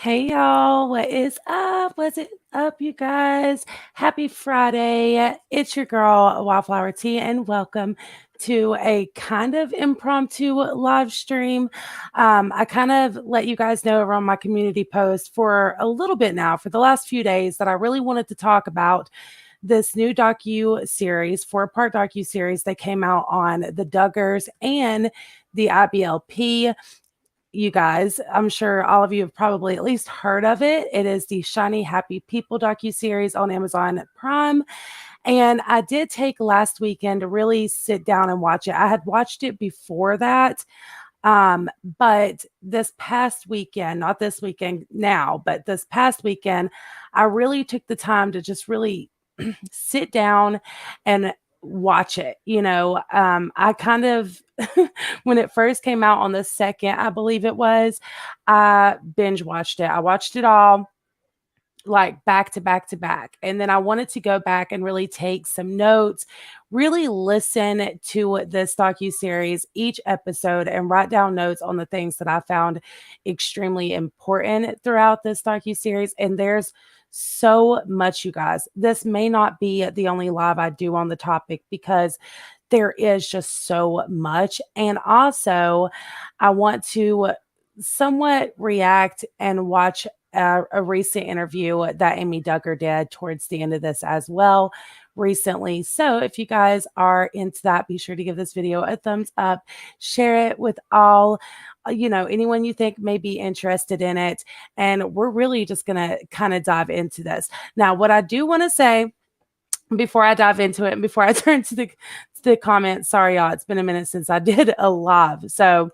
Hey y'all, what is up? What's it up, you guys? Happy Friday. It's your girl, Wildflower Tea, and welcome to a kind of impromptu live stream. I kind of let you guys know over on my community post for a little bit now, for the last few days, that I really wanted to talk about this new docu series, 4-part docu series that came out on the Duggars and the IBLP. You guys, I'm sure all of you have probably at least heard of it. It is the Shiny Happy People docu-series on Amazon Prime. And I did take last weekend to really sit down and watch it. I had watched it before that. But this past weekend, not this weekend now, but this past weekend, I really took the time to just really sit down and watch it. I kind of when it first came out on the second, I believe it was, I binge watched it. I watched it all like back to back to back. And then I wanted to go back and really take some notes, really listen to this docu series each episode and write down notes on the things that I found extremely important throughout this docu series. And there's so much, you guys. This may not be the only live I do on the topic because there is just so much. And also, I want to somewhat react and watch a recent interview that Amy Duggar did towards the end of this as well recently. So if you guys are into that, be sure to give this video a thumbs up, share it with all, anyone you think may be interested in it. And we're really just going to kind of dive into this. Now, what I do want to say before I dive into it and before I turn to the comments, sorry, y'all, it's been a minute since I did a live. So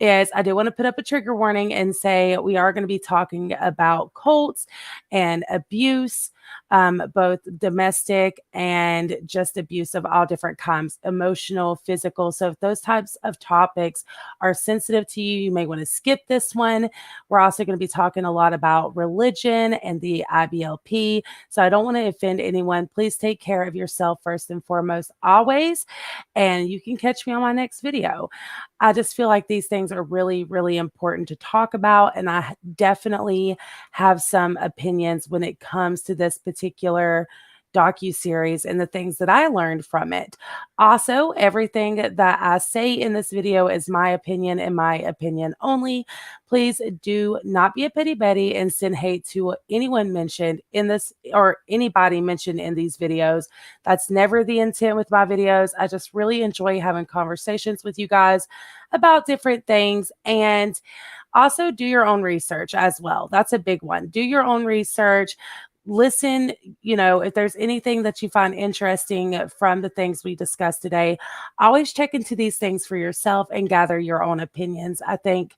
is I do want to put up a trigger warning and say we are going to be talking about cults and abuse, both domestic and just abuse of all different kinds, emotional, physical. So if those types of topics are sensitive to you, you may want to skip this one. We're also going to be talking a lot about religion and the IBLP. So I don't want to offend anyone. Please take care of yourself first and foremost, always. And you can catch me on my next video. I just feel like these things are really, really important to talk about. And I definitely have some opinions when it comes to this particular docu-series and the things that I learned from it. Also, everything that I say in this video is my opinion and my opinion only. Please do not be a petty Betty and send hate to anyone mentioned in this or anybody mentioned in these videos. That's never the intent with my videos. I just really enjoy having conversations with you guys about different things. And also do your own research as well. That's a big one. Do your own research. Listen, if there's anything that you find interesting from the things we discussed today, always check into these things for yourself and gather your own opinions. I think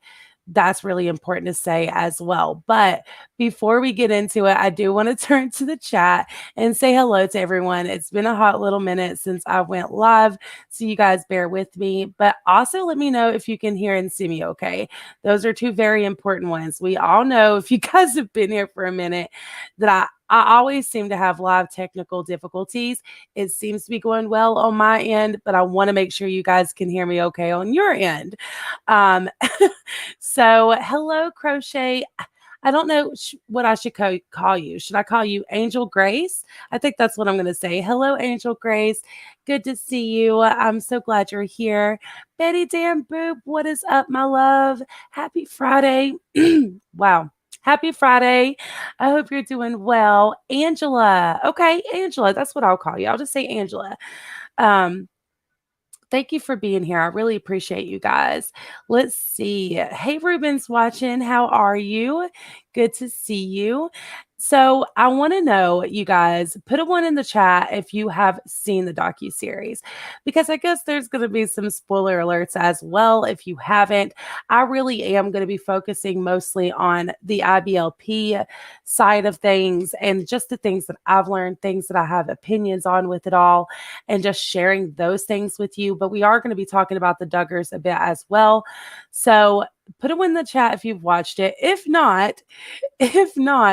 that's really important to say as well. But before we get into it, I do want to turn to the chat and say hello to everyone. It's been a hot little minute since I went live, so you guys bear with me. But also let me know if you can hear and see me okay. Those are two very important ones. We all know, if you guys have been here for a minute, that I always seem to have live technical difficulties. It seems to be going well on my end, but I want to make sure you guys can hear me okay on your end. Um, so hello, Crochet. I don't know what I should call you. Should I call you Angel Grace? I think that's what I'm going to say. Hello, Angel Grace. Good to see you. I'm so glad you're here. Betty Dan Boop, what is up, my love? Happy Friday. Wow. Happy Friday. I hope you're doing well. Angela. Okay, Angela. That's what I'll call you. I'll just say Angela. Um, Thank you for being here. I really appreciate you guys. Let's see. Hey, Ruben's watching. How are you? Good to see you. So I want to know, you guys, put a one in the chat if you have seen the docu-series, because I guess there's going to be some spoiler alerts as well if you haven't. I really am going to be focusing mostly on the IBLP side of things and just the things that I've learned, things that I have opinions on with it all, and just sharing those things with you. But we are going to be talking about the Duggars a bit as well. So put a one in the chat if you've watched it. If not,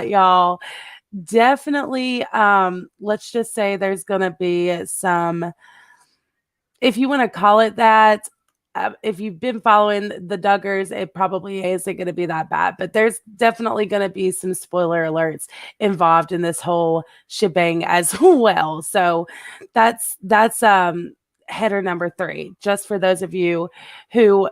y'all, definitely let's just say there's gonna be some, if you want to call it that, if you've been following the Duggars, it probably isn't going to be that bad, but there's definitely going to be some spoiler alerts involved in this whole shebang as well. So that's header number 3. Just for those of you who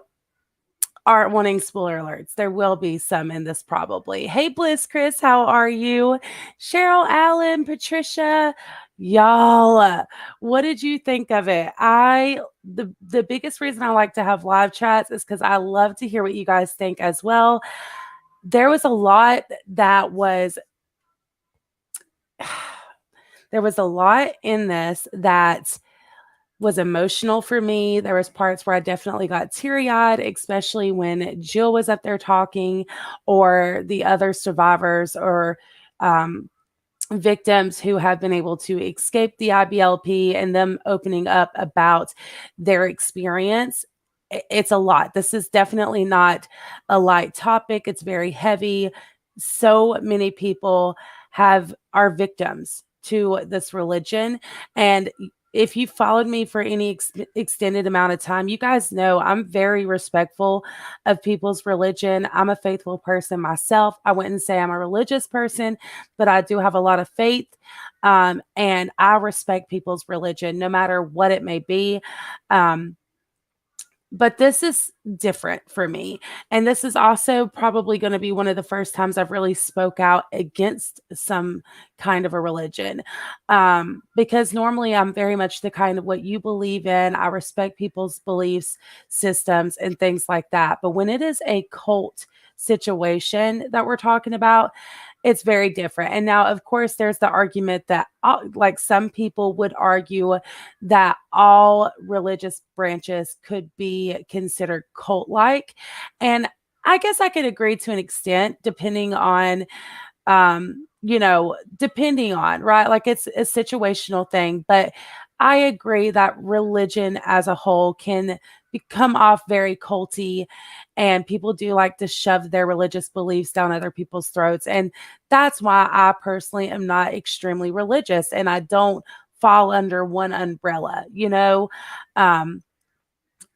aren't wanting spoiler alerts, there will be some in this probably. Hey, Bliss, Chris, how are you? Cheryl, Allen, Patricia, y'all, what did you think of it? The biggest reason I like to have live chats is because I love to hear what you guys think as well. There was a lot that was there was a lot in this that was emotional for me. There was parts where I definitely got teary-eyed, especially when Jill was up there talking, or the other survivors or um, victims who have been able to escape the IBLP and them opening up about their experience. It's a lot. This is definitely not a light topic. It's very heavy. So many people are victims to this religion. And if you followed me for any extended amount of time, you guys know I'm very respectful of people's religion. I'm a faithful person myself. I wouldn't say I'm a religious person, but I do have a lot of faith. And I respect people's religion, no matter what it may be. But this is different for me. And this is also probably going to be one of the first times I've really spoke out against some kind of a religion. Because normally I'm very much the kind of what you believe in. I respect people's beliefs, systems, and things like that. But when it is a cult situation that we're talking about, it's very different. And now, of course, there's the argument that, like, some people would argue that all religious branches could be considered cult like. And I guess I could agree to an extent, depending on depending on, right? Like, it's a situational thing, but I agree that religion as a whole can come off very culty, and people do like to shove their religious beliefs down other people's throats. And that's why I personally am not extremely religious and I don't fall under one umbrella. Um,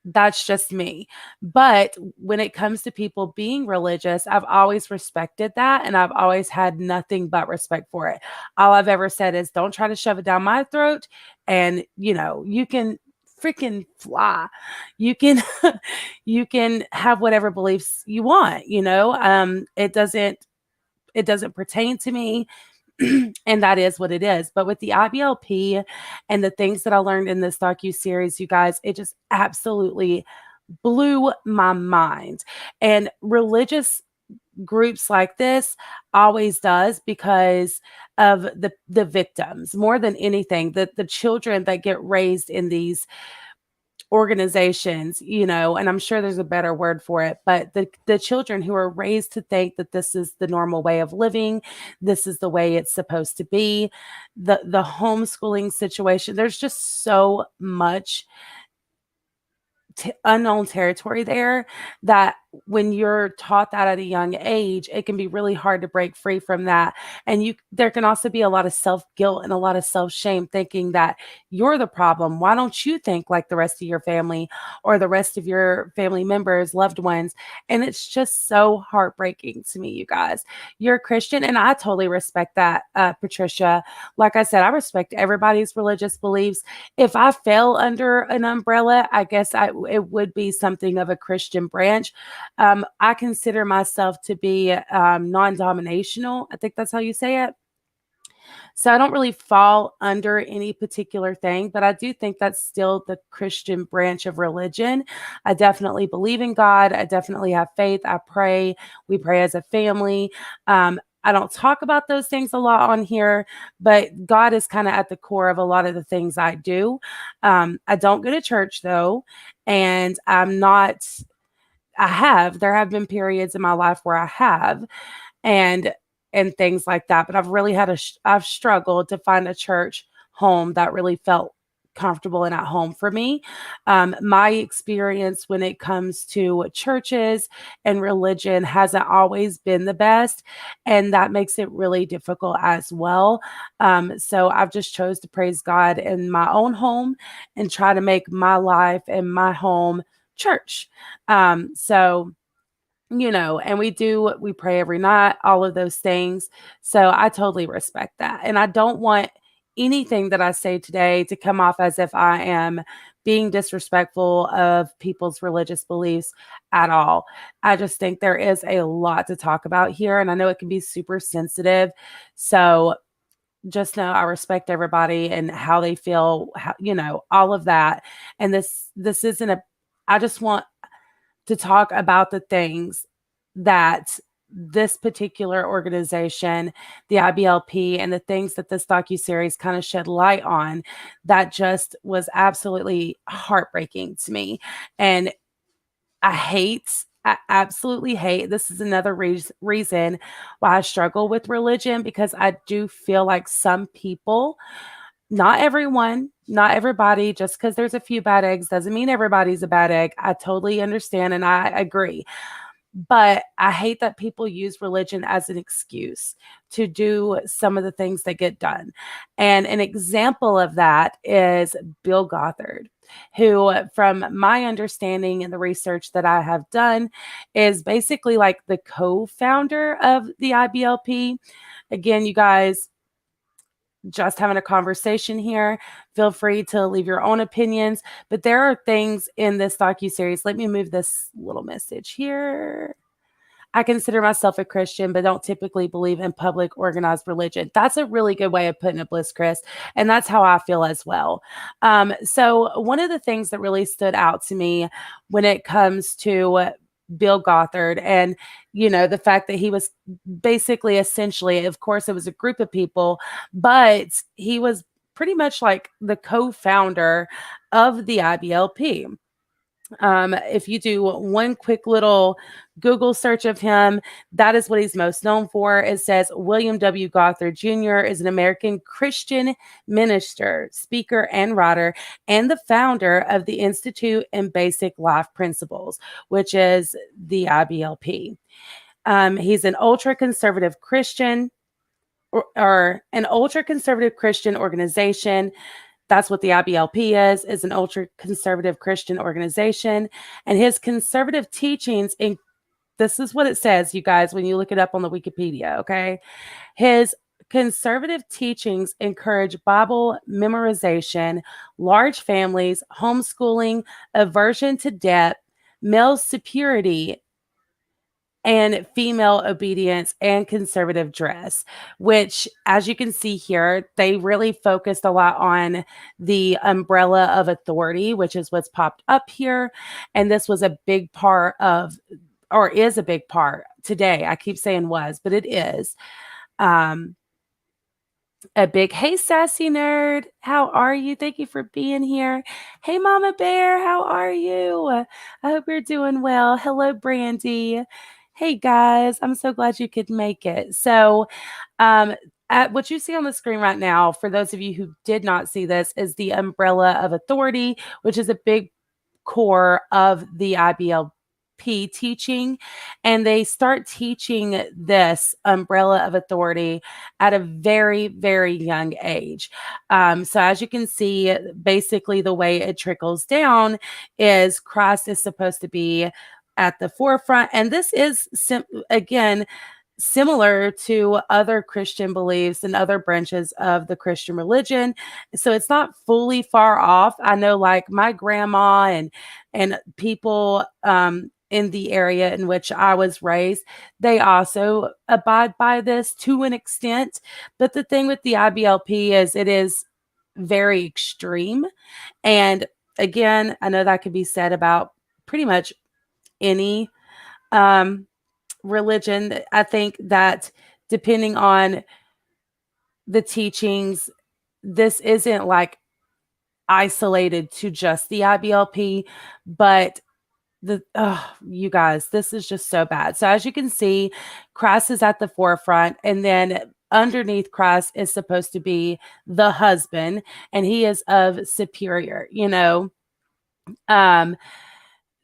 that's just me. But when it comes to people being religious, I've always respected that and I've always had nothing but respect for it. All I've ever said is don't try to shove it down my throat, and you can freaking fly. You can you can have whatever beliefs you want. It doesn't pertain to me. And that is what it is. But with the IBLP and the things that I learned in this docu-series, you guys, it just absolutely blew my mind. And religious groups like this always does, because of the victims more than anything, the children that get raised in these organizations, and I'm sure there's a better word for it, but the children who are raised to think that this is the normal way of living, this is the way it's supposed to be, the homeschooling situation, there's just so much unknown territory there, that when you're taught that at a young age, it can be really hard to break free from that. And there can also be a lot of self-guilt and a lot of self-shame, thinking that you're the problem. Why don't you think like the rest of your family or the rest of your family members, loved ones? And it's just so heartbreaking to me, you guys. You're a Christian, and I totally respect that, Patricia. Like I said, I respect everybody's religious beliefs. If I fell under an umbrella, I guess it would be something of a Christian branch. I consider myself to be non-dominational. I think that's how you say it. So I don't really fall under any particular thing, but I do think that's still the Christian branch of religion. I definitely believe in God. I definitely have faith. I pray. We pray as a family. I don't talk about those things a lot on here, but God is kind of at the core of a lot of the things I do. I don't go to church though, and there have been periods in my life where I have, and things like that. But I've really I've struggled to find a church home that really felt comfortable and at home for me. My experience when it comes to churches and religion hasn't always been the best, and that makes it really difficult as well. So I've just chose to praise God in my own home and try to make my life and my home church. So and we pray every night, all of those things. So I totally respect that. And I don't want anything that I say today to come off as if I am being disrespectful of people's religious beliefs at all. I just think there is a lot to talk about here, and I know it can be super sensitive. So just know I respect everybody and how they feel, all of that. And this isn't a I just want to talk about the things that this particular organization, the IBLP, and the things that this docuseries kind of shed light on that just was absolutely heartbreaking to me. And I absolutely hate. This is another reason why I struggle with religion, because I do feel like some people, not everyone, not everybody, just because there's a few bad eggs doesn't mean everybody's a bad egg. I totally understand and I agree. But I hate that people use religion as an excuse to do some of the things that get done. And an example of that is Bill Gothard, who, from my understanding and the research that I have done, is basically like the co founder of the IBLP. Again, you guys, just having a conversation here. Feel free to leave your own opinions, but there are things in this docuseries. Let me move this little message here. I consider myself a Christian, but don't typically believe in public organized religion. That's a really good way of putting it, Bliss Chris. And that's how I feel as well. So one of the things that really stood out to me when it comes to Bill Gothard and, the fact that he was basically essentially, of course, it was a group of people, but he was pretty much like the co-founder of the IBLP. If you do one quick little Google search of him, that is what he's most known for. It says William W. Gothard Jr. is an American Christian minister, speaker, and writer, and the founder of the Institute in Basic Life Principles, which is the IBLP. He's an ultra conservative Christian or an ultra conservative Christian organization. That's what the IBLP is an ultra conservative Christian organization. And his conservative teachings, this is what it says, you guys, when you look it up on the Wikipedia, okay? His conservative teachings encourage Bible memorization, large families, homeschooling, aversion to debt, male superiority, and female obedience and conservative dress, which, as you can see here, they really focused a lot on the umbrella of authority, which is what's popped up here. And this was a big part of, or is a big part today. I keep saying was, but it is. Um, a big hey, sassy nerd, how are you? Thank you for being here. Hey, Mama Bear, how are you? I hope you're doing well. Hello, Brandy. Hey, guys, I'm so glad you could make it. So, at what you see on the screen right now, for those of you who did not see this, is the umbrella of authority, which is a big core of the IBLP teaching. And they start teaching this umbrella of authority at a very, very young age. So as you can see, basically the way it trickles down is Christ is supposed to be at the forefront. And this is, again, similar to other Christian beliefs and other branches of the Christian religion. So it's not fully far off. I know like my grandma and people in the area in which I was raised, they also abide by this to an extent. But the thing with the IBLP is it is very extreme. And again, I know that could be said about pretty much any religion. I think that depending on the teachings, this isn't like isolated to just the IBLP, but you guys, this is just so bad. So as you can see, Christ is at the forefront, and then underneath Christ is supposed to be the husband, and he is of superior, um,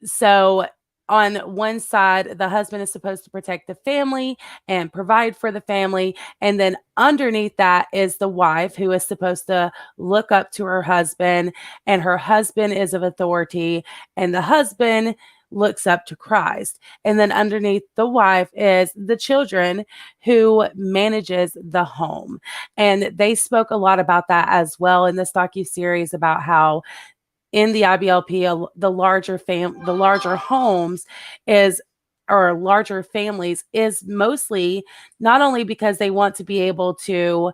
so on one side, the husband is supposed to protect the family and provide for the family. And then underneath that is the wife who is supposed to look up to her husband, and her husband is of authority, and the husband looks up to Christ. And then underneath the wife is the children who manages the home. And they spoke a lot about that as well in this docu-series about how in the IBLP, the larger homes is or larger families is mostly not only because they want to be able to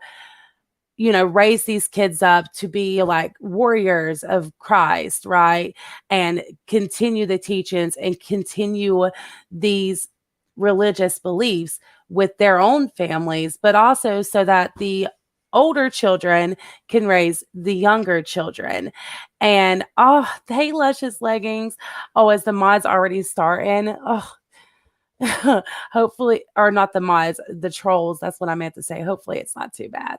raise these kids up to be like warriors of Christ, right? And continue the teachings and continue these religious beliefs with their own families, but also so that the older children can raise the younger children. And oh, they luscious leggings. Oh, as the mods already starting. Oh, hopefully, or not the mods, the trolls. That's what I meant to say. Hopefully, it's not too bad.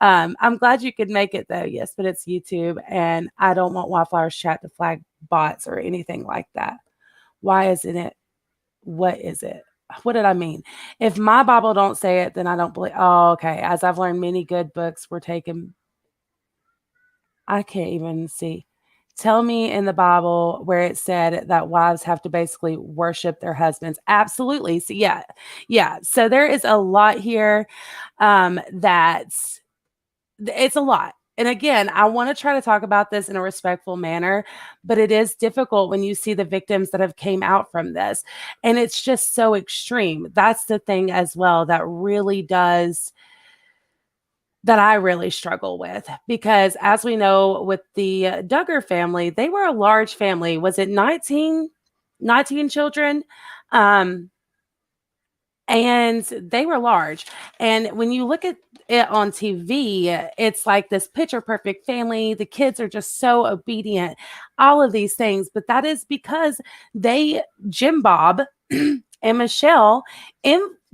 I'm glad you could make it though. Yes, but it's YouTube, and I don't want Wildflower's chat to flag bots or anything like that. Why isn't it? What is it? What did I mean? If my Bible don't say it, then I don't believe. Oh, okay. As I've learned, many good books were taken. I can't even see. Tell me in the Bible where it said that wives have to basically worship their husbands. Absolutely. So yeah, yeah. So there is a lot here that's it's a lot. And again, I want to try to talk about this in a respectful manner, but it is difficult when you see the victims that have came out from this. And it's just so extreme. That's the thing as well that really does that I really struggle with because as we know with the Duggar family, they were a large family. Was it 19 children? Um, and they were large. And when you look at it on TV, it's like this picture perfect family. The kids are just so obedient, all of these things. But that is because Jim Bob and Michelle,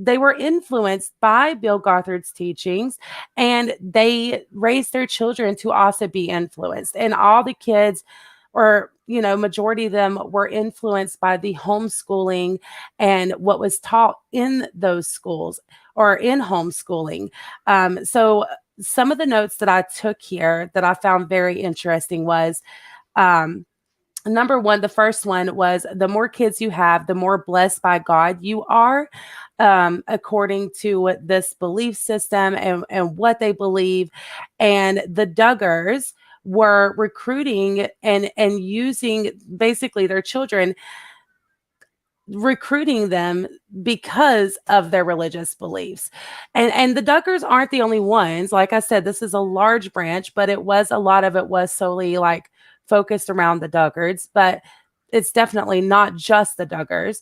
they were influenced by Bill Gothard's teachings, and they raised their children to also be influenced. And all the kids, or majority of them, were influenced by the homeschooling and what was taught in those schools or in homeschooling. So some of the notes that I took here that I found very interesting was number one, the first one was the more kids you have, the more blessed by God you are, according to this belief system and what they believe. And the Duggars were recruiting and using basically their children, recruiting them because of their religious beliefs. And the Duggars aren't the only ones. Like I said, this is a large branch, but a lot of it was solely like focused around the Duggars, but it's definitely not just the Duggars.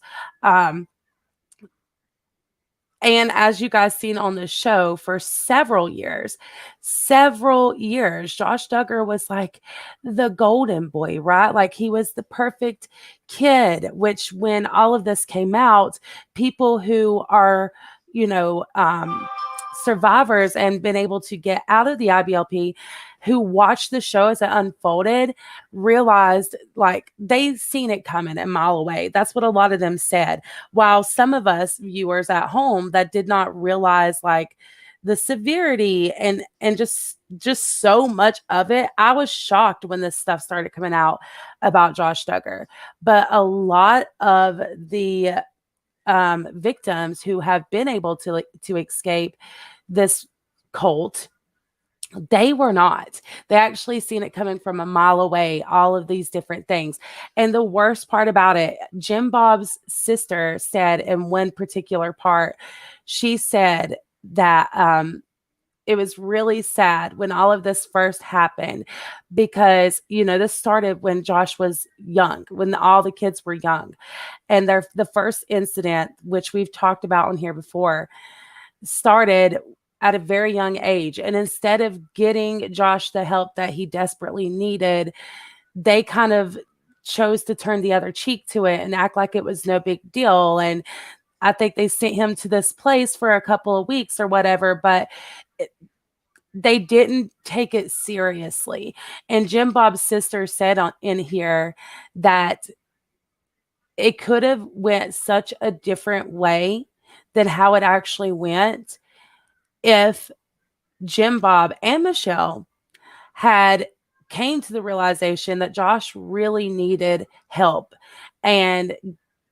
And as you guys seen on the show for several years, Josh Duggar was like the golden boy, right? Like he was the perfect kid, which when all of this came out, people who are, you know, survivors and been able to get out of the IBLP who watched the show as it unfolded realized like they seen it coming a mile away. That's what a lot of them said. While some of us viewers at home that did not realize like the severity and just so much of it. I was shocked when this stuff started coming out about Josh Duggar. But a lot of the victims who have been able to escape this cult, they were not. They actually seen it coming from a mile away, all of these different things. And the worst part about it, Jim Bob's sister said in one particular part, she said that it was really sad when all of this first happened because, this started when Josh was young, when all the kids were young. And the first incident, which we've talked about on here before, started at a very young age. And instead of getting Josh the help that he desperately needed, they kind of chose to turn the other cheek to it and act like it was no big deal. And I think they sent him to this place for a couple of weeks or whatever, but they didn't take it seriously. And Jim Bob's sister said in here that it could have went such a different way than how it actually went if Jim Bob and Michelle had came to the realization that Josh really needed help and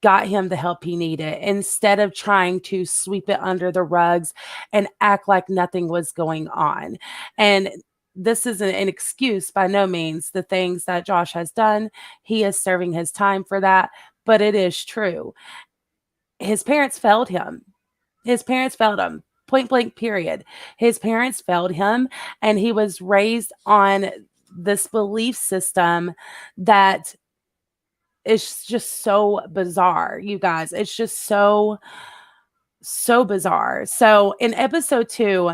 got him the help he needed instead of trying to sweep it under the rugs and act like nothing was going on. And this isn't an excuse by no means. The things that Josh has done, he is serving his time for that, but it is true. His parents failed him. His parents failed him. Point blank, period. His parents failed him, and he was raised on this belief system that is just so bizarre, you guys. It's just so bizarre. So in episode 2,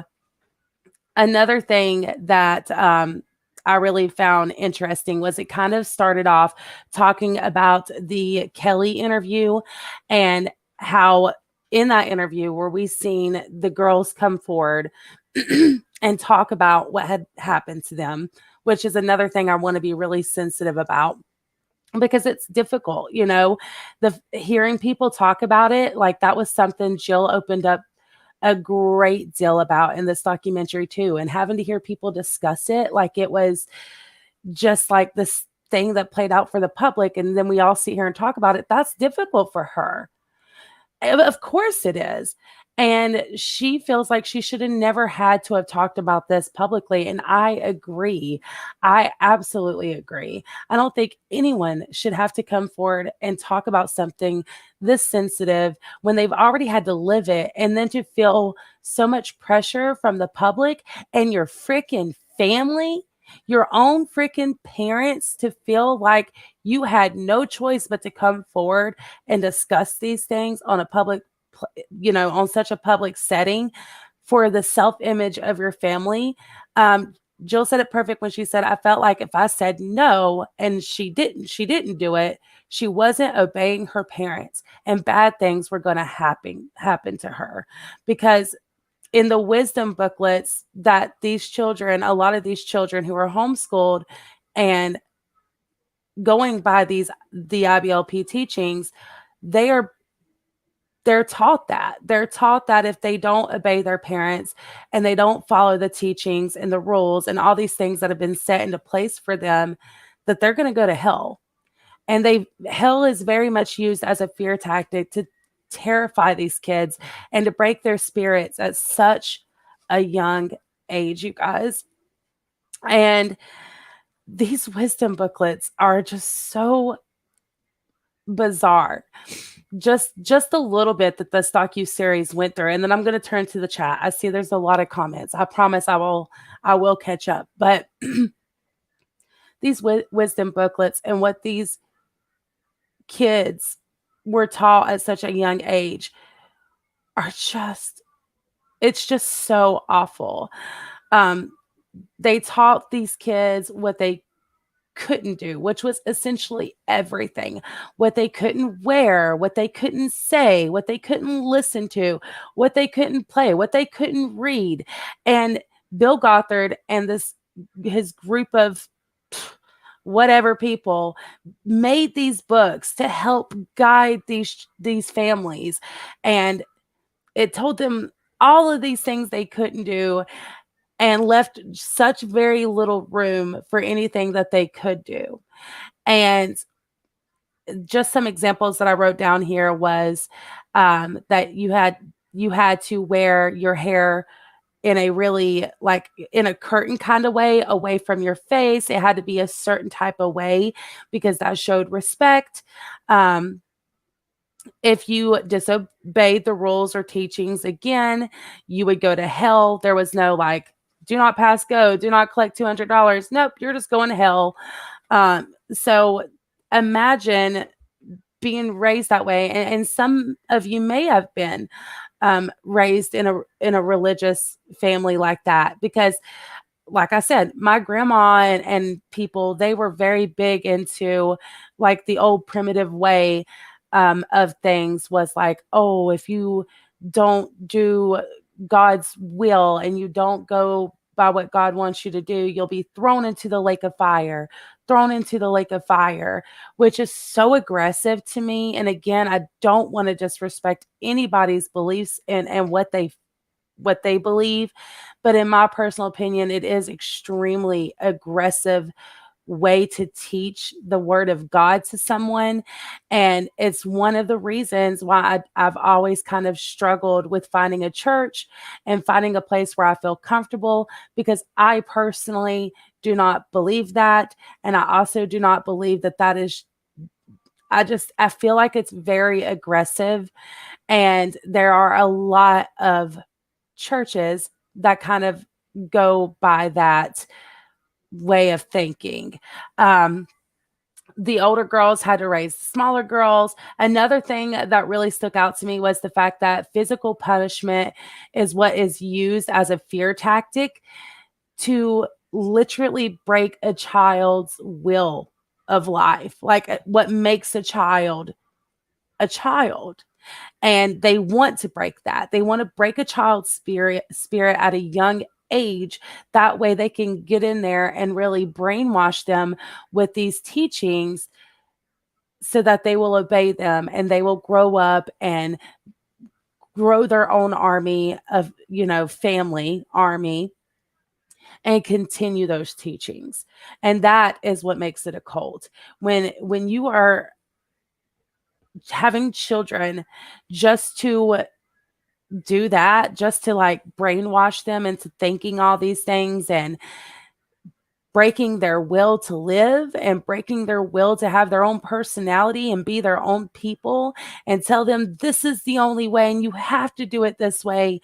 another thing that I really found interesting was it kind of started off talking about the Kelly interview and how in that interview where we seen the girls come forward and talk about what had happened to them, which is another thing I want to be really sensitive about because it's difficult, the hearing people talk about it, like that was something Jill opened up a great deal about in this documentary too, and having to hear people discuss it like it was just like this thing that played out for the public and then we all sit here and talk about it, that's difficult for her. Of course it is. And she feels like she should have never had to have talked about this publicly. And I agree. I absolutely agree. I don't think anyone should have to come forward and talk about something this sensitive when they've already had to live it. And then to feel so much pressure from the public and your freaking family, your own freaking parents, to feel like you had no choice but to come forward and discuss these things on a public, on such a public setting for the self-image of your family. Jill said it perfect when she said, I felt like if I said no and she didn't do it, she wasn't obeying her parents and bad things were going to happen to her. Because in the wisdom booklets that a lot of these children who are homeschooled and going by the IBLP teachings, they're taught that if they don't obey their parents and they don't follow the teachings and the rules and all these things that have been set into place for them, that they're going to go to hell. And hell is very much used as a fear tactic to terrify these kids and to break their spirits at such a young age, you guys. And these wisdom booklets are just so bizarre. Just a little bit that this docu-series went through, and then I'm going to turn to the chat. I see there's a lot of comments. I promise I will catch up. But these wisdom booklets and what these kids were taught at such a young age are it's just so awful. They taught these kids what they couldn't do, which was essentially everything. What they couldn't wear, what they couldn't say, what they couldn't listen to, what they couldn't play, what they couldn't read. And Bill Gothard and his group of whatever people made these books to help guide these families, and it told them all of these things they couldn't do and left such very little room for anything that they could do. And just some examples that I wrote down here was that you had to wear your hair in a really in a curtain kind of way away from your face. It had to be a certain type of way because that showed respect. If you disobeyed the rules or teachings again, you would go to hell. There was no do not pass go, do not collect $200. Nope, you're just going to hell. So imagine being raised that way. And some of you may have been raised in a religious family like that, because like I said, my grandma and people, they were very big into the old primitive way of things was oh, if you don't do God's will and you don't go by what God wants you to do, you'll be thrown into the lake of fire, thrown into the lake of fire, which is so aggressive to me. And again, I don't want to disrespect anybody's beliefs and what they believe, but in my personal opinion, it is extremely aggressive way to teach the word of God to someone. And it's one of the reasons why I've always kind of struggled with finding a church and finding a place where I feel comfortable, because I personally do not believe that. And I also do not believe that that is, I feel like it's very aggressive. And there are a lot of churches that kind of go by that way of thinking. Um, the older girls had to raise the smaller girls. Another thing that really stuck out to me was the fact that physical punishment is what is used as a fear tactic to literally break a child's will of life, like what makes a child a child. And they want to break that. They want to break a child's spirit at a young age. That way they can get in there and really brainwash them with these teachings so that they will obey them and they will grow up and grow their own army of, family army, and continue those teachings. And that is what makes it a cult. When you are having children just to do that, just to like brainwash them into thinking all these things and breaking their will to live and breaking their will to have their own personality and be their own people, and tell them this is the only way and you have to do it this way.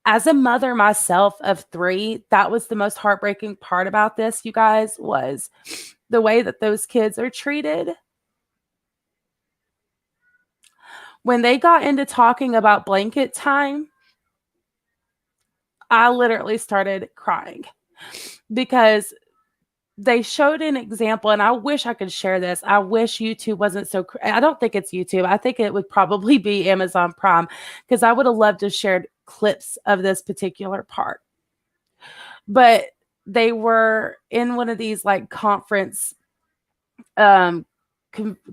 As a mother myself of 3, that was the most heartbreaking part about this, you guys, was the way that those kids are treated. When they got into talking about blanket time, I literally started crying because they showed an example, and I wish I could share this. I wish YouTube wasn't so, I don't think it's YouTube. I think it would probably be Amazon Prime, because I would have loved to share clips of this particular part. But they were in one of these like conference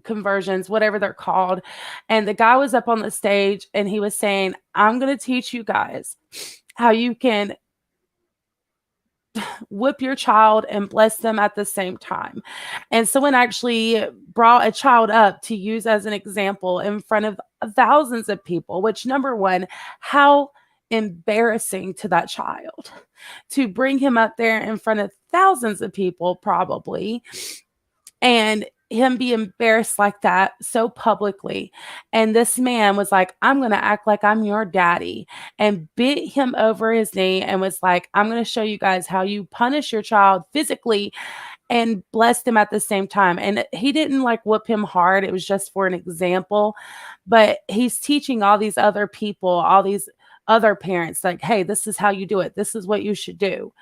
conversions, whatever they're called. And the guy was up on the stage and he was saying, I'm going to teach you guys how you can whip your child and bless them at the same time. And someone actually brought a child up to use as an example in front of thousands of people, which, number one, how embarrassing to that child to bring him up there in front of thousands of people, probably, and him be embarrassed like that so publicly. And this man was like, I'm going to act like I'm your daddy, and bit him over his knee and was like, I'm going to show you guys how you punish your child physically and bless them at the same time. And he didn't like whoop him hard. It was just for an example. But he's teaching all these other people, all these other parents, like, hey, this is how you do it. This is what you should do.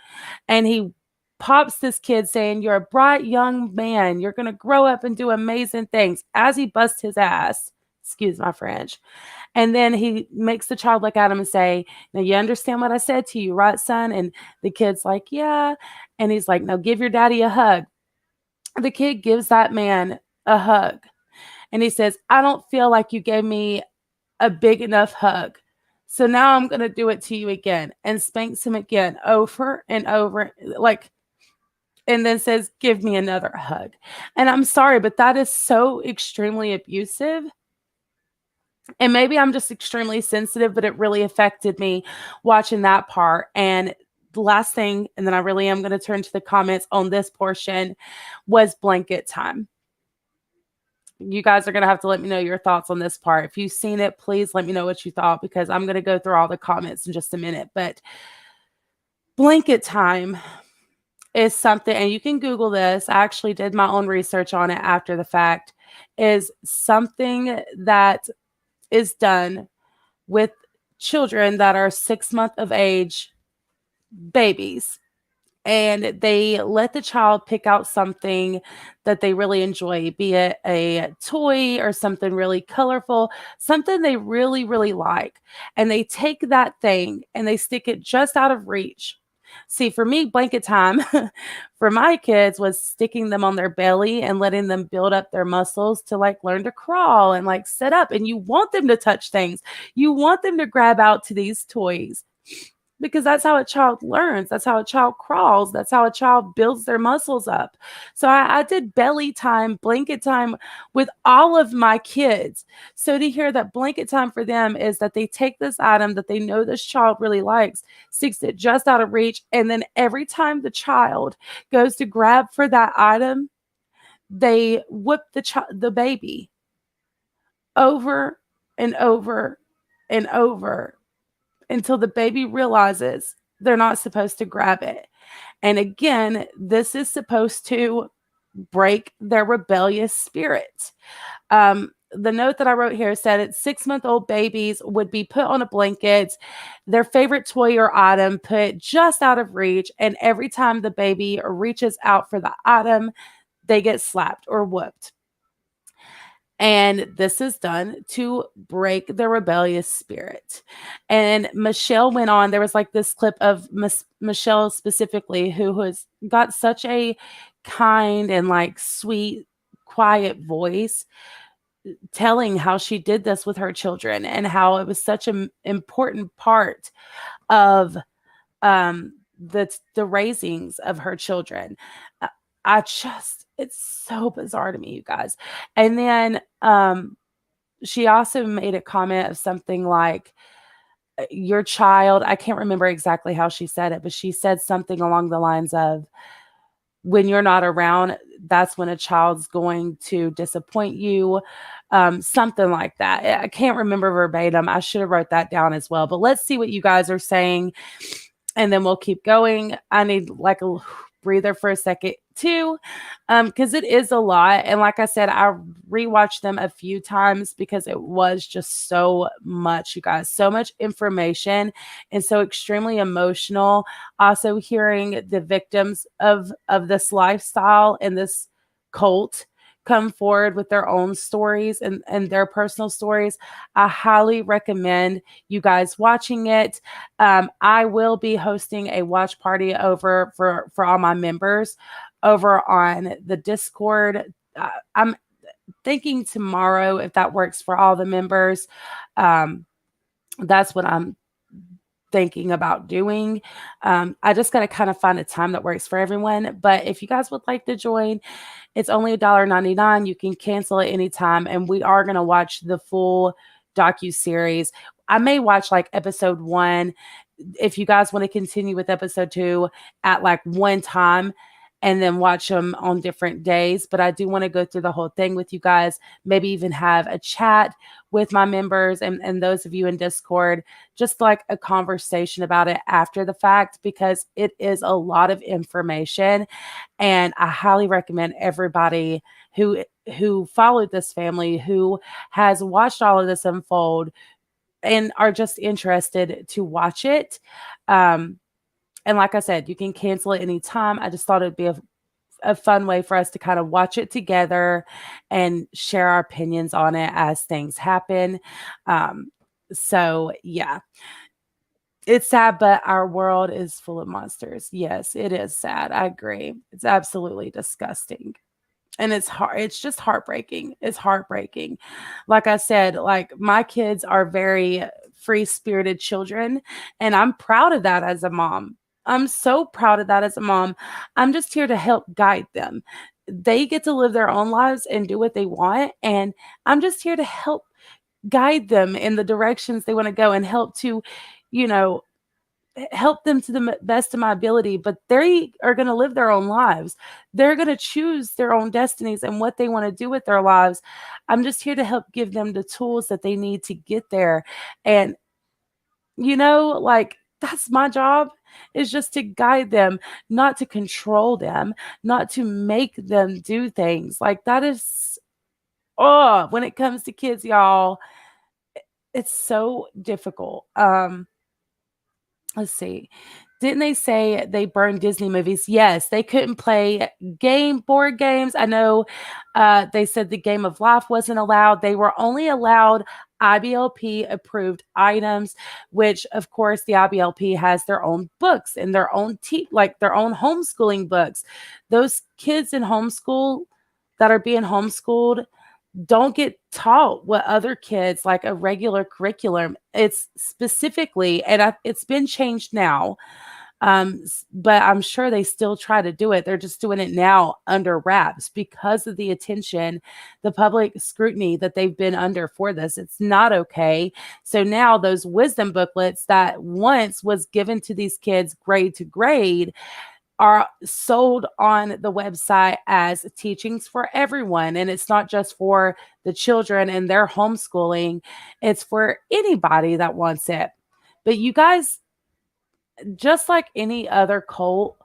And he pops this kid saying, you're a bright young man. You're going to grow up and do amazing things, as he busts his ass. Excuse my French. And then he makes the child look at him and say, now you understand what I said to you, right, son? And the kid's like, yeah. And he's like, now give your daddy a hug. The kid gives that man a hug. And he says, I don't feel like you gave me a big enough hug. So now I'm going to do it to you again, and spanks him again over and over, like, and then says, give me another hug. And I'm sorry, but that is so extremely abusive. And maybe I'm just extremely sensitive, but it really affected me watching that part. And the last thing, and then I really am going to turn to the comments on this portion, was blanket time. You guys are going to have to let me know your thoughts on this part. If you've seen it, please let me know what you thought, because I'm going to go through all the comments in just a minute. But blanket time is something, and you can Google this. I actually did my own research on it after the fact, is something that is done with children that are 6 months of age, babies. And they let the child pick out something that they really enjoy, be it a toy or something really colorful, something they really, really like. And they take that thing and they stick it just out of reach. See, for me, blanket time for my kids was sticking them on their belly and letting them build up their muscles to like learn to crawl and like sit up. And you want them to touch things, you want them to grab out to these toys because that's how a child learns. That's how a child crawls. That's how a child builds their muscles up. So I did belly time, blanket time with all of my kids. So to hear that blanket time for them is that they take this item that they know this child really likes, sticks it just out of reach, and then every time the child goes to grab for that item, they whip the baby over and over and over until the baby realizes they're not supposed to grab it. And again, this is supposed to break their rebellious spirit. The note that I wrote here said it's 6-month-old babies would be put on a blanket, their favorite toy or item put just out of reach, and every time the baby reaches out for the item, they get slapped or whooped. And this is done to break the rebellious spirit. And Michelle went on. There was like this clip of Michelle specifically, who has got such a kind and like sweet, quiet voice, telling how she did this with her children and how it was such an important part of the raisings of her children. Uh, I just, it's so bizarre to me, you guys. And then she also made a comment of something like, your child, I can't remember exactly how she said it, but she said something along the lines of, when you're not around, that's when a child's going to disappoint you. Something like that. I can't remember verbatim. I should have wrote that down as well. But let's see what you guys are saying, and then we'll keep going. I need like a breather for a second too, because it is a lot. And like I said, I rewatched them a few times because it was just so much, you guys, so much information and so extremely emotional. Also hearing the victims of this lifestyle and this cult come forward with their own stories and their personal stories. I highly recommend you guys watching it. I will be hosting a watch party over for all my members over on the Discord. I'm thinking tomorrow, if that works for all the members. That's what I'm thinking about doing. I just got to kind of find a time that works for everyone. But if you guys would like to join, it's only $1.99. You can cancel at any time, and we are going to watch the full docu-series. I may watch like episode 1 if you guys want to continue with episode 2 at like one time and then watch them on different days. But I do want to go through the whole thing with you guys, maybe even have a chat with my members and those of you in Discord, just like a conversation about it after the fact, because it is a lot of information. And I highly recommend everybody who followed this family, who has watched all of this unfold and are just interested to watch it. And like I said, you can cancel it anytime. I just thought it'd be a fun way for us to kind of watch it together and share our opinions on it as things happen. So yeah, it's sad, but our world is full of monsters. Yes, it is sad. I agree. It's absolutely disgusting. And it's just heartbreaking. It's heartbreaking. Like I said, like my kids are very free-spirited children, and I'm proud of that as a mom. I'm so proud of that as a mom. I'm just here to help guide them. They get to live their own lives and do what they want, and I'm just here to help guide them in the directions they want to go and help to, you know, help them to the best of my ability. But they are going to live their own lives. They're going to choose their own destinies and what they want to do with their lives. I'm just here to help give them the tools that they need to get there. And like that's my job, is just to guide them, not to control them, not to make them do things. Like that is, oh, when it comes to kids, y'all, it's so difficult. Let's see. Didn't they say they burned Disney movies? Yes, they couldn't play board games. I know they said the Game of Life wasn't allowed. They were only allowed IBLP approved items, which of course the IBLP has their own books and their own like their own homeschooling books. Those kids in homeschool that are being homeschooled don't get taught what other kids like a regular curriculum. It's specifically, and it's been changed now, but I'm sure they still try to do it. They're just doing it now under wraps because of the attention, the public scrutiny that they've been under for this. It's not okay. So now those wisdom booklets that once was given to these kids grade to grade are sold on the website as teachings for everyone. And it's not just for the children and their homeschooling, it's for anybody that wants it. But you guys, just like any other cult,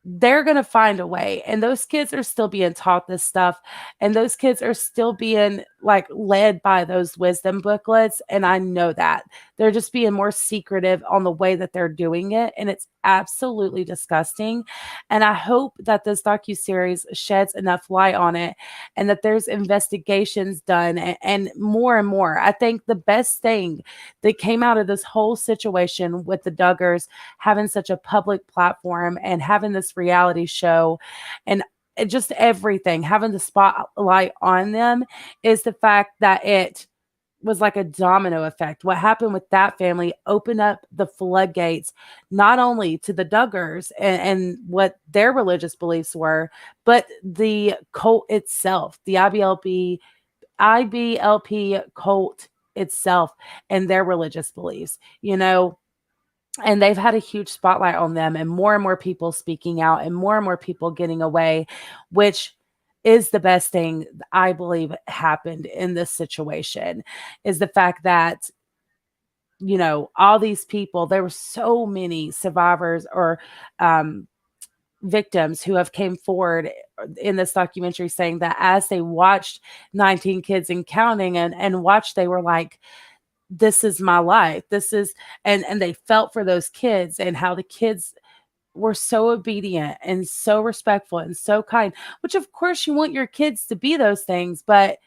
they're going to find a way, and those kids are still being taught this stuff, and those kids are still being like led by those wisdom booklets, and I know that they're just being more secretive on the way that they're doing it, and it's absolutely disgusting. And I hope that this docuseries sheds enough light on it, and that there's investigations done, and more and more. I think the best thing that came out of this whole situation with the Duggars having such a public platform and having this reality show and just everything, having the spotlight on them, is the fact that it was like a domino effect. What happened with that family opened up the floodgates, not only to the Duggars and what their religious beliefs were, but the cult itself, the IBLP cult itself and their religious beliefs, and they've had a huge spotlight on them, and more people speaking out and more people getting away, which is the best thing I believe happened in this situation, is the fact that all these people, there were so many survivors or victims who have came forward in this documentary saying that as they watched 19 kids and counting and watched, they were like, this is my life. This is, and they felt for those kids and how the kids were so obedient and so respectful and so kind, which of course you want your kids to be those things, but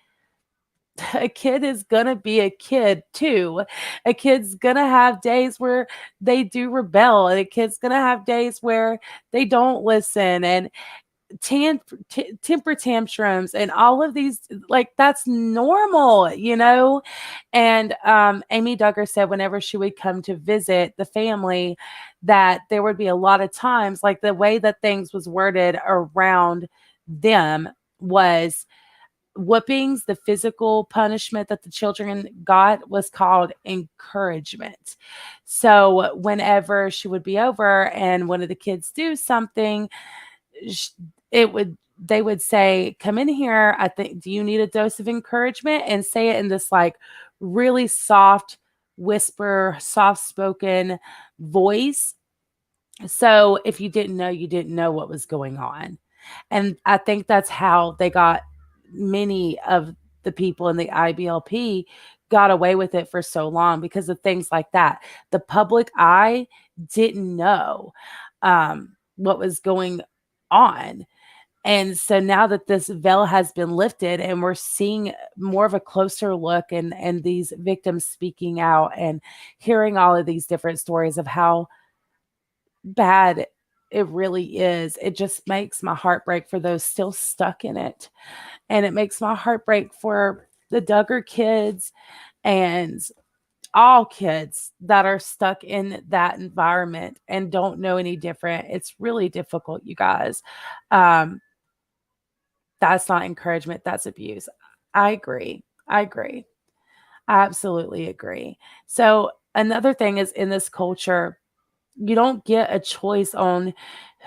a kid is gonna be a kid too. A kid's gonna have days where they do rebel, and a kid's gonna have days where they don't listen and temper tantrums and all of these, like, that's normal, and Amy Duggar said whenever she would come to visit the family, that there would be a lot of times, like, the way that things was worded around them was whoopings. The physical punishment that the children got was called encouragement. So whenever she would be over and one of the kids do something, it would they would say, come in here, I think, do you need a dose of encouragement? And say it in this like really soft whisper, soft spoken voice. So if you didn't know, you didn't know what was going on. And I think that's how they got many of the people in the IBLP got away with it for so long, because of things like that. The public eye didn't know what was going on. And so now that this veil has been lifted and we're seeing more of a closer look, and these victims speaking out and hearing all of these different stories of how bad it really is, it just makes my heart break for those still stuck in it. And it makes my heart break for the Duggar kids and all kids that are stuck in that environment and don't know any different. It's really difficult, you guys. Um, that's not encouragement, that's abuse. I agree. I agree. I absolutely agree. So another thing is, in this culture, you don't get a choice on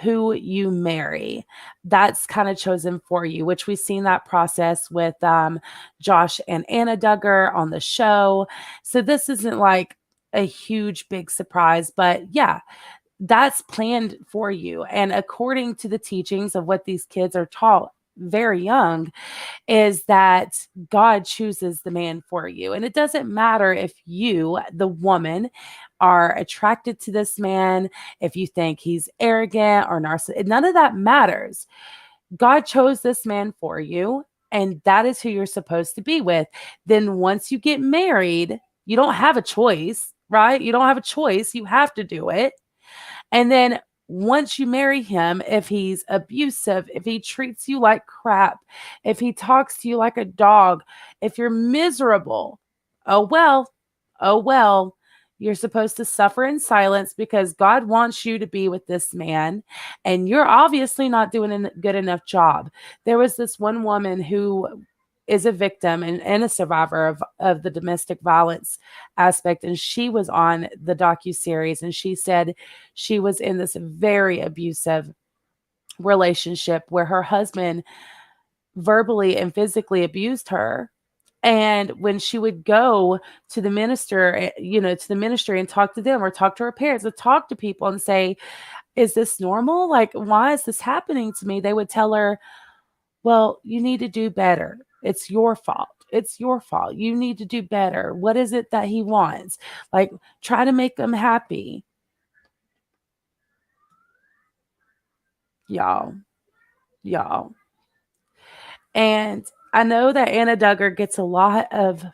who you marry. That's kind of chosen for you, which we've seen that process with Josh and Anna Duggar on the show. So this isn't like a huge big surprise, but yeah, that's planned for you. And according to the teachings of what these kids are taught very young, is that God chooses the man for you. And it doesn't matter if you, the woman, are attracted to this man, if you think he's arrogant or narcissistic, none of that matters. God chose this man for you, and that is who you're supposed to be with. Then once you get married, you don't have a choice, right? You don't have a choice. You have to do it. And then once you marry him, if he's abusive, if he treats you like crap, if he talks to you like a dog, if you're miserable, oh well, oh well. You're supposed to suffer in silence because God wants you to be with this man, and you're obviously not doing a good enough job. There was this one woman who is a victim and a survivor of the domestic violence aspect, and she was on the docu-series, and she said she was in this very abusive relationship where her husband verbally and physically abused her. And when she would go to the minister, to the ministry and talk to them or talk to her parents or talk to people and say, is this normal? Like, why is this happening to me? They would tell her, well, you need to do better. It's your fault. It's your fault. You need to do better. What is it that he wants? Like, try to make them happy. Y'all, y'all. And I know that Anna Duggar gets a lot of,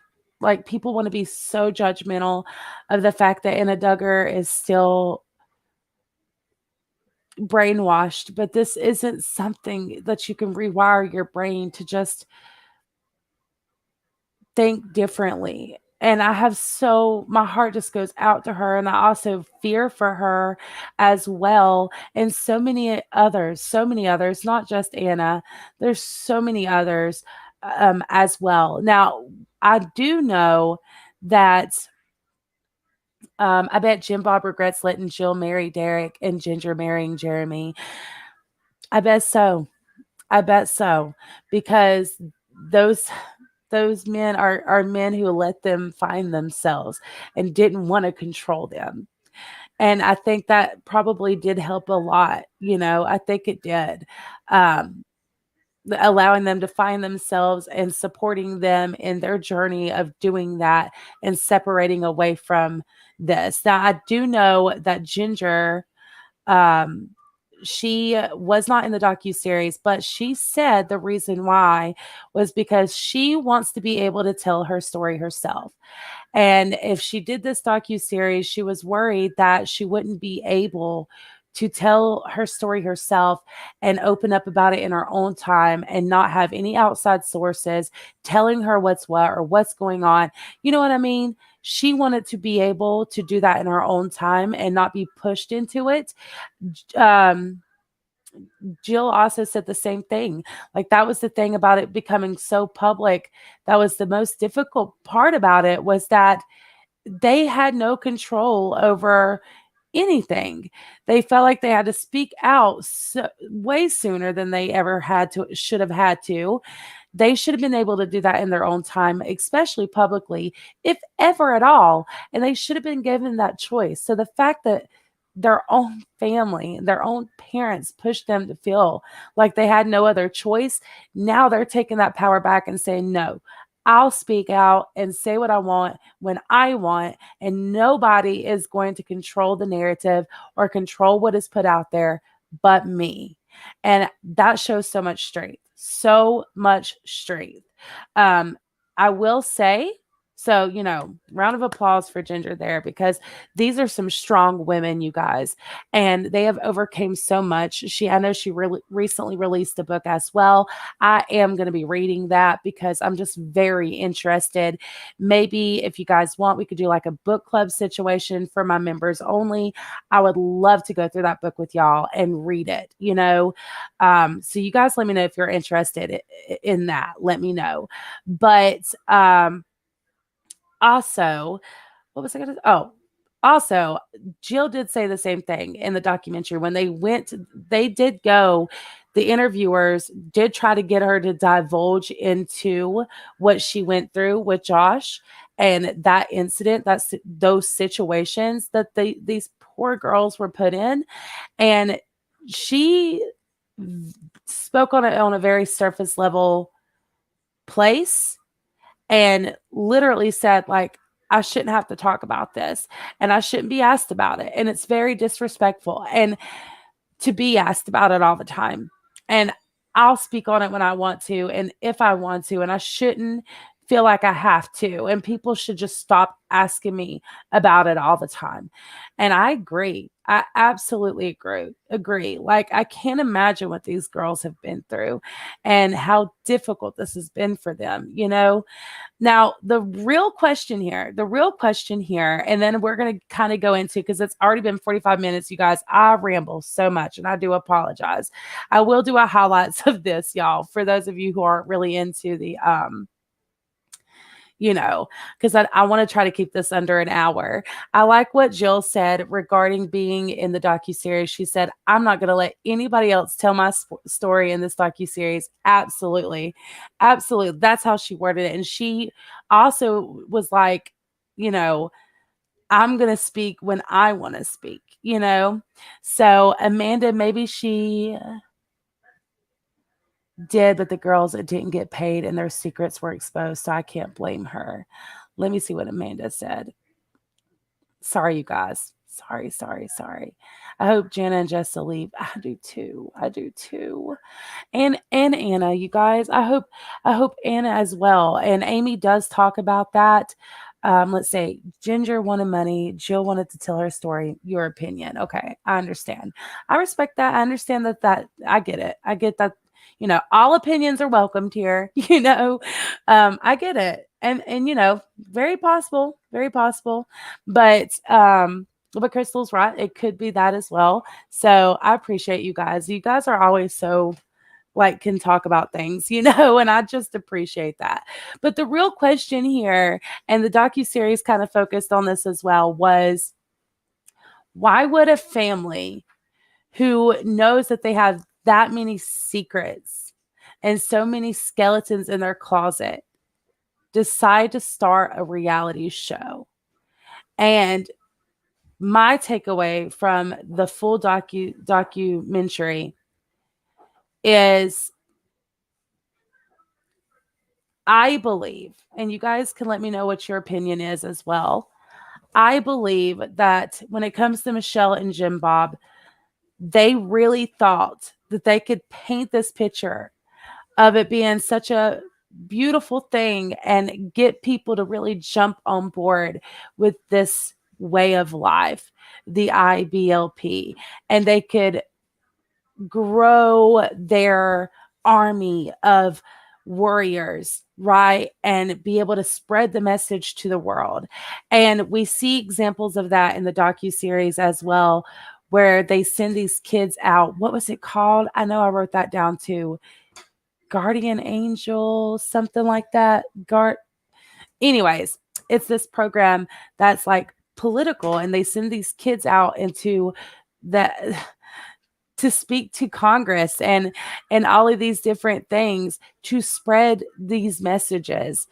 like, people want to be so judgmental of the fact that Anna Duggar is still brainwashed, but this isn't something that you can rewire your brain to just think differently. And my heart just goes out to her. And I also fear for her as well. And so many others, not just Anna, there's so many others as well. Now, I do know that I bet Jim Bob regrets letting Jill marry Derek and Ginger marrying Jeremy. I bet so. I bet so. Because those those men are men who let them find themselves and didn't want to control them. And I think that probably did help a lot. I think it did. Um, Allowing them to find themselves and supporting them in their journey of doing that and separating away from this. Now, I do know that Ginger, um, she was not in the docu-series, but she said the reason why was because she wants to be able to tell her story herself. And if she did this docu-series, she was worried that she wouldn't be able to tell her story herself and open up about it in her own time and not have any outside sources telling her what's what or what's going on. You know what I mean? She wanted to be able to do that in her own time and not be pushed into it. Um, Jill also said the same thing. Like, that was the thing about it becoming so public. That was the most difficult part about it, was that they had no control over anything. They felt like they had to speak out way sooner than they ever should have had to. They should have been able to do that in their own time, especially publicly, if ever at all. And they should have been given that choice. So the fact that their own family, their own parents pushed them to feel like they had no other choice, now they're taking that power back and saying, no, I'll speak out and say what I want when I want, and nobody is going to control the narrative or control what is put out there but me. And that shows so much strength, so much strength. Um, I will say, so, round of applause for Ginger there, because these are some strong women, you guys, and they have overcame so much. I know she really recently released a book as well. I am going to be reading that because I'm just very interested. Maybe if you guys want, we could do like a book club situation for my members only. I would love to go through that book with y'all and read it, so you guys let me know if you're interested in that. Let me know. But also, what was I going to? Oh, also, Jill did say the same thing in the documentary. When they did go, the interviewers did try to get her to divulge into what she went through with Josh and that incident, those situations that these poor girls were put in. And she spoke on a very surface level place and literally said, like, I shouldn't have to talk about this and I shouldn't be asked about it. And it's very disrespectful and to be asked about it all the time. And I'll speak on it when I want to and if I want to, and I shouldn't feel like I have to. And people should just stop asking me about it all the time. And I agree. I absolutely agree. Like I can't imagine what these girls have been through and how difficult this has been for them, you know? Now, the real question here, and then we're going to kind of go into because it's already been 45 minutes, you guys. I ramble so much and I do apologize. I will do a highlights of this, y'all, for those of you who aren't really into the you know, because I want to try to keep this under an hour. I like what Jill said regarding being in the docuseries. She said, I'm not going to let anybody else tell my story in this docuseries. Absolutely. Absolutely. That's how she worded it. And she also was like, you know, I'm going to speak when I want to speak, you know? So Amanda, maybe she did, but the girls didn't get paid and their secrets were exposed. So I can't blame her. Let me see what Amanda said. Sorry, you guys. Sorry. I hope Jana and Jessa leave. I do too. And Anna, you guys. I hope Anna as well. And Amy does talk about that. Let's say Ginger wanted money. Jill wanted to tell her story. Your opinion. Okay, I understand. I respect that. I understand that I get it. I get that, all opinions are welcomed here, I get it. And very possible, very possible. But Crystal's right. It could be that as well. So I appreciate you guys. You guys are always so like can talk about things, and I just appreciate that. But the real question here, and the docuseries kind of focused on this as well, was why would a family who knows that they have that many secrets and so many skeletons in their closet decide to start a reality show? And my takeaway from the full documentary is I believe, and you guys can let me know what your opinion is as well. I believe that when it comes to Michelle and Jim Bob, they really thought that they could paint this picture of it being such a beautiful thing and get people to really jump on board with this way of life, the IBLP, and they could grow their army of warriors, right? And be able to spread the message to the world. And we see examples of that in the docuseries as well, where they send these kids out. What was it called? I know I wrote that down too. Guardian Angel, something like that. Anyways, it's this program that's like political, and they send these kids out into that to speak to Congress and all of these different things to spread these messages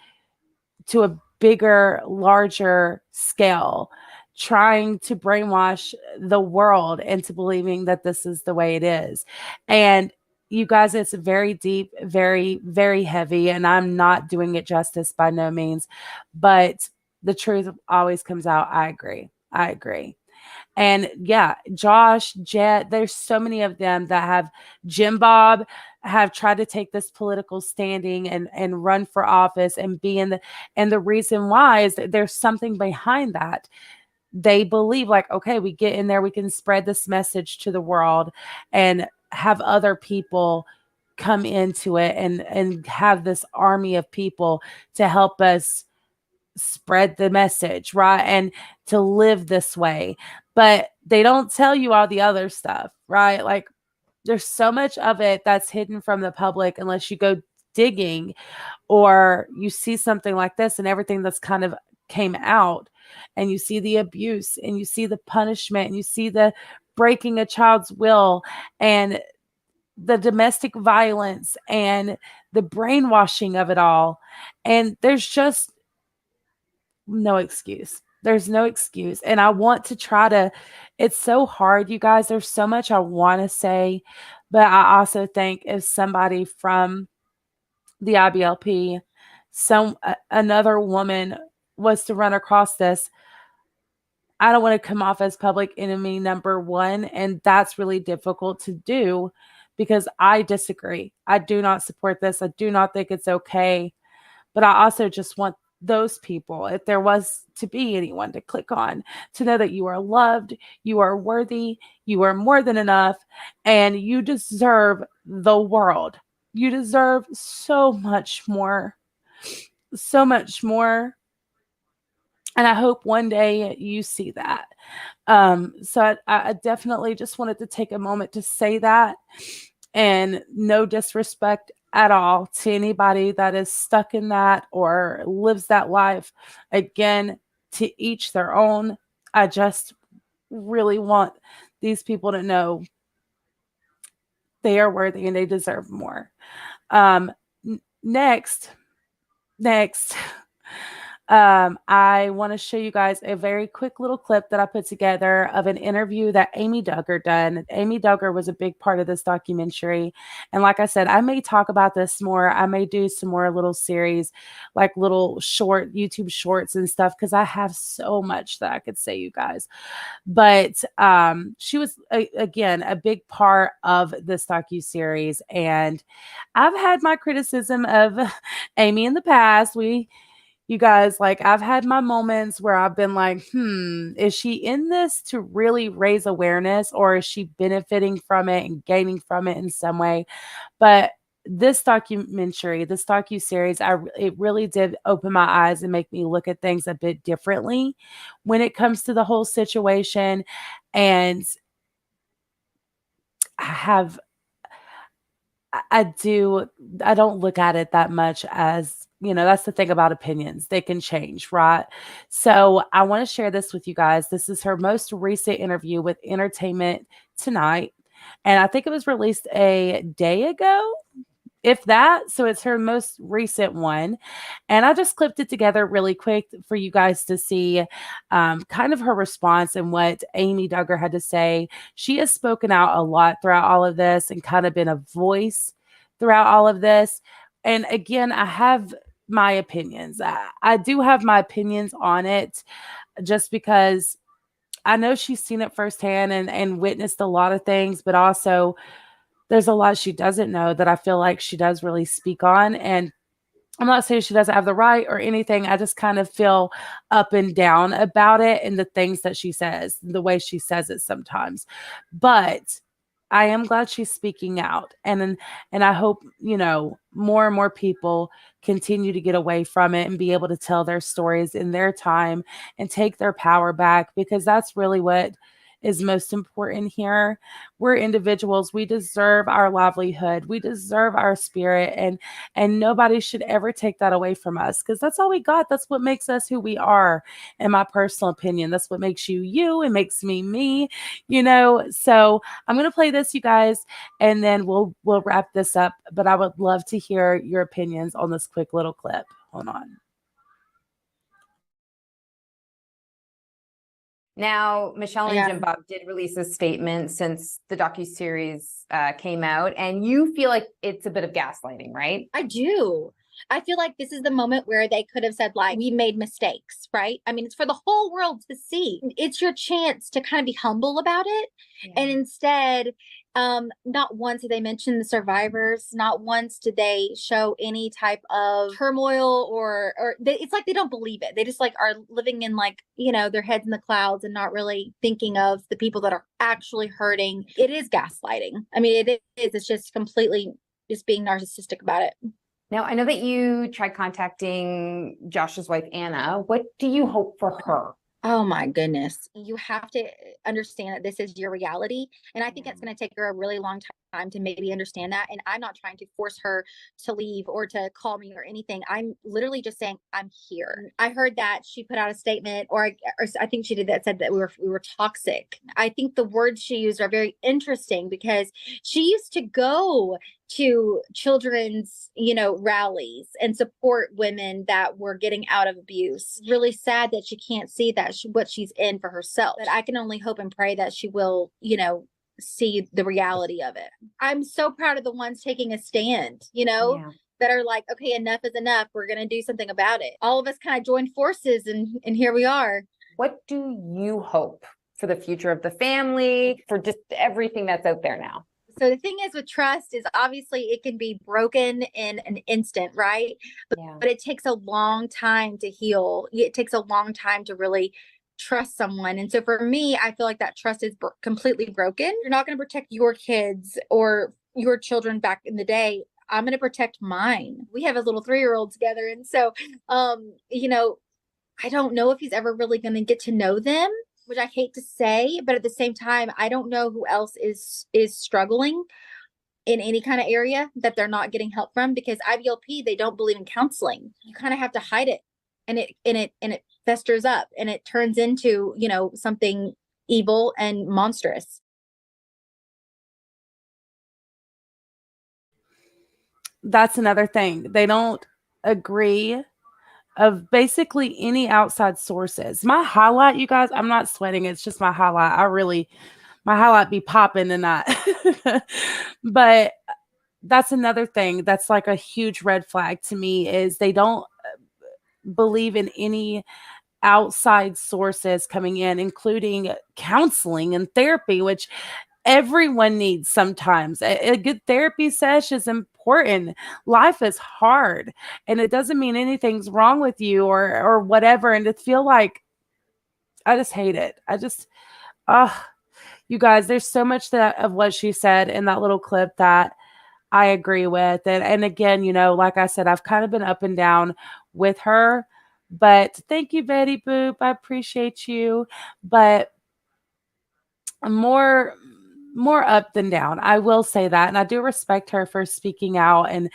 to a bigger, larger scale, trying to brainwash the world into believing that this is the way it is. And you guys, it's very deep, very, very heavy, and I'm not doing it justice by no means, but the truth always comes out. I agree. And yeah, Josh, Jet, there's so many of them that have Jim Bob have tried to take this political standing and run for office and be in the reason why is that there's something behind that. They believe like, okay, we get in there, we can spread this message to the world and have other people come into it and have this army of people to help us spread the message, right? And to live this way. But they don't tell you all the other stuff, right? Like there's so much of it that's hidden from the public unless you go digging or you see something like this and everything that's kind of came out and you see the abuse and you see the punishment and you see the breaking a child's will and the domestic violence and the brainwashing of it all. And there's just no excuse. There's no excuse. And I want to try to, it's so hard, you guys. There's so much I want to say, but I also think if somebody from the IBLP, another woman was to run across this, I don't want to come off as public enemy number one. And that's really difficult to do because I disagree. I do not support this. I do not think it's okay. But I also just want those people, if there was to be anyone to click on, to know that you are loved, you are worthy, you are more than enough, and you deserve the world. You deserve so much more, so much more. And I hope one day you see that. So I definitely just wanted to take a moment to say that, and no disrespect at all to anybody that is stuck in that or lives that life. Again, to each their own. I just really want these people to know they are worthy and they deserve more. Um, next, next. I want to show you guys a very quick little clip that I put together of an interview that Amy Duggar done. Amy Duggar was a big part of this documentary. And like I said, I may talk about this more. I may do some more little series, like little short YouTube shorts and stuff, because I have so much that I could say, you guys. But she was, again, a big part of this docu-series. And I've had my criticism of Amy in the past. You guys, like, I've had my moments where I've been like, is she in this to really raise awareness, or is she benefiting from it and gaining from it in some way? But this documentary, this docu-series, it really did open my eyes and make me look at things a bit differently when it comes to the whole situation. And I have I don't look at it that much as, that's the thing about opinions. They can change, right? So I want to share this with you guys. This is her most recent interview with Entertainment Tonight. And I think it was released a day ago, if that. So it's her most recent one. And I just clipped it together really quick for you guys to see kind of her response and what Amy Duggar had to say. She has spoken out a lot throughout all of this and kind of been a voice throughout all of this. And again, I have my opinions. I do have my opinions on it, just because I know she's seen it firsthand and witnessed a lot of things, but also there's a lot she doesn't know that I feel like she does really speak on. And I'm not saying she doesn't have the right or anything. I just kind of feel up and down about it and the things that she says, the way she says it sometimes. But I am glad she's speaking out. And I hope, more and more people continue to get away from it and be able to tell their stories in their time and take their power back, because that's really what is most important here. We're individuals. We deserve our livelihood. We deserve our spirit, and nobody should ever take that away from us, because that's all we got. That's what makes us who we are, in my personal opinion. That's what makes you you. It makes me me, So I'm gonna play this, you guys, and then we'll wrap this up. But I would love to hear your opinions on this quick little clip. Hold on. Now, Michelle and Jim Bob did release a statement since the docuseries came out, and you feel like it's a bit of gaslighting, right? I do. I feel like this is the moment where they could have said, like, we made mistakes, right? I mean, it's for the whole world to see. It's your chance to kind of be humble about it. Yeah. And instead, not once did they mention the survivors. Not once did they show any type of turmoil it's like they don't believe it. They just like are living in their heads in the clouds and not really thinking of the people that are actually hurting. It is gaslighting. I mean, it is. It's just completely just being narcissistic about it. Now, I know that you tried contacting Josh's wife, Anna. What do you hope for her? Oh my goodness. You have to understand that this is your reality. And I think it's going to take her a really long time to maybe understand that. And I'm not trying to force her to leave or to call me or anything. I'm literally just saying, I'm here. I heard that she put out a statement, or I think she did, that said that we were toxic. I think the words she used are very interesting, because she used to go to children's, rallies and support women that were getting out of abuse. Really sad that she can't see that what she's in for herself. But I can only hope and pray that she will, see the reality of it. I'm so proud of the ones taking a stand, that are like, okay, enough is enough. We're going to do something about it. All of us kind of joined forces, and here we are. What do you hope for the future of the family, for just everything that's out there now? So the thing is with trust is obviously it can be broken in an instant, right? Yeah. But it takes a long time to heal. It takes a long time to really trust someone. And so for me, I feel like that trust is completely broken. You're not going to protect your kids or your children back in the day. I'm going to protect mine. We have a little 3-year-old together. And so, you know, I don't know if he's ever really going to get to know them, which I hate to say, but at the same time, I don't know who else is struggling in any kind of area that they're not getting help from, because IVLP, they don't believe in counseling. You kind of have to hide it, and it festers up and it turns into, you know, something evil and monstrous. That's another thing. They don't agree of basically any outside sources. My highlight, you guys, I'm not sweating. It's just my highlight. My highlight be popping tonight. But that's another thing that's like a huge red flag to me is they don't believe in any outside sources coming in, including counseling and therapy, which everyone needs sometimes. A good therapy session is important. Life is hard, and it doesn't mean anything's wrong with you or whatever. And to feel like I just hate it. You guys, there's so much that of what she said in that little clip that I agree with. And again, you know, like I said, I've kind of been up and down with her. But thank you, Betty Boop. I appreciate you. But more more up than down. I will say that. And I do respect her for speaking out and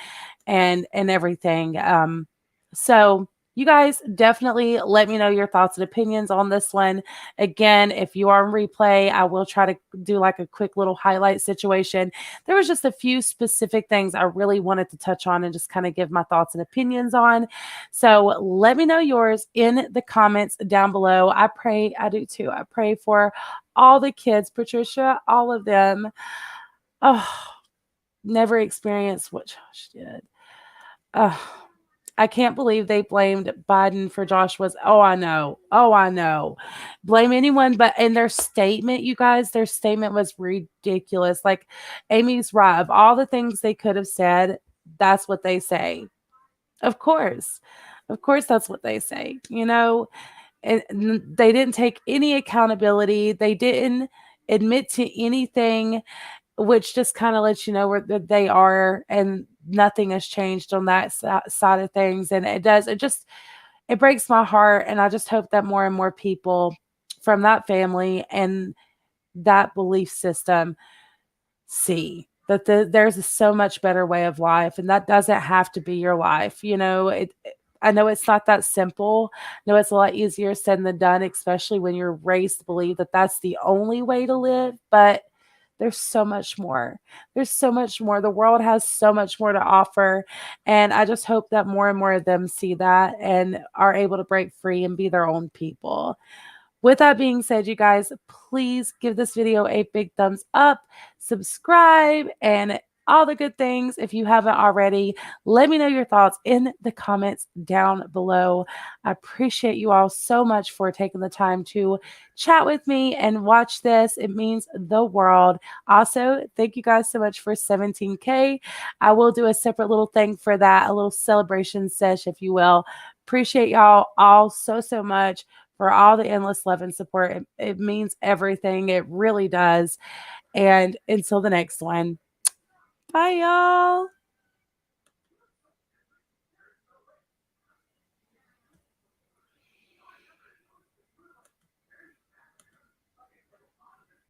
everything. So you guys definitely let me know your thoughts and opinions on this one. Again, if you are on replay, I will try to do like a quick little highlight situation. There was just a few specific things I really wanted to touch on and just kind of give my thoughts and opinions on. So let me know yours in the comments down below. I do too. I pray for all the kids, Patricia, all of them. Oh, never experienced what Josh did. Oh, I can't believe they blamed Biden for Joshua's. Oh, I know. Oh, I know. Blame anyone, but in their statement, you guys, their statement was ridiculous. Like Amy's right. Of all the things they could have said, that's what they say. Of course. Of course, that's what they say. You know, and they didn't take any accountability. They didn't admit to anything, which just kind of lets you know where they are, and nothing has changed on that side of things. And it breaks my heart. And I just hope that more and more people from that family and that belief system see that there's so much better way of life, and that doesn't have to be your life. You know, I know it's not that simple. I know it's a lot easier said than done, especially when you're raised to believe that that's the only way to live. But there's so much more. There's so much more. The world has so much more to offer. And I just hope that more and more of them see that and are able to break free and be their own people. With that being said, you guys, please give this video a big thumbs up, subscribe, and all the good things. If you haven't already, let me know your thoughts in the comments down below. I appreciate you all so much for taking the time to chat with me and watch this. It means the world. Also, thank you guys so much for 17K. I will do a separate little thing for that, a little celebration sesh, if you will. Appreciate y'all all so much for all the endless love and support. It means everything. It really does. And until the next one, bye, y'all.